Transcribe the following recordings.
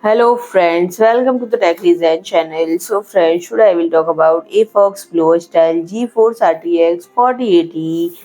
Hello friends, welcome to the Tech Design channel. So friends, today I will talk about AFOX Blower Style GeForce RTX 4080.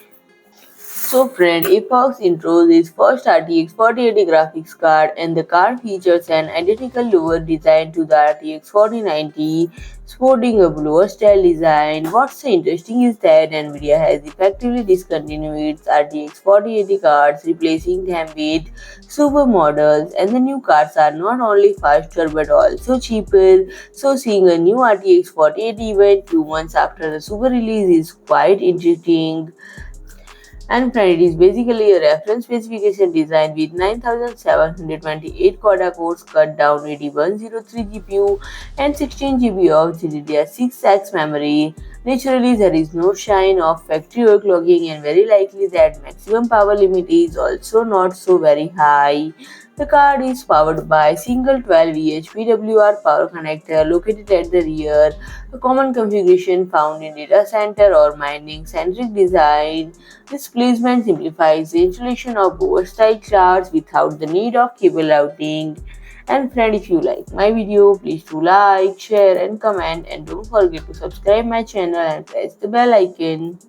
So friend, AFOX introduced its first RTX 4080 graphics card, and the card features an identical lower design to the RTX 4090, sporting a blower style design. What's interesting is that NVIDIA has effectively discontinued its RTX 4080 cards, replacing them with super models, and the new cards are not only faster but also cheaper. So seeing a new RTX 4080 event 2 months after the super release is quite interesting. And friend, it is basically a reference specification design with 9728 quad cores, cut down 8103 GPU and 16 GB of GDDR6X memory. Naturally, there is no sign of factory overclocking, and very likely that maximum power limit is also not so very high. The card is powered by a single 12 VH PWR power connector located at the rear, a common configuration found in data center or mining centric design. This placement simplifies the installation of overstyle cards without the need of cable routing. And friend, if you like my video, please do like, share and comment, and don't forget to subscribe my channel and press the bell icon.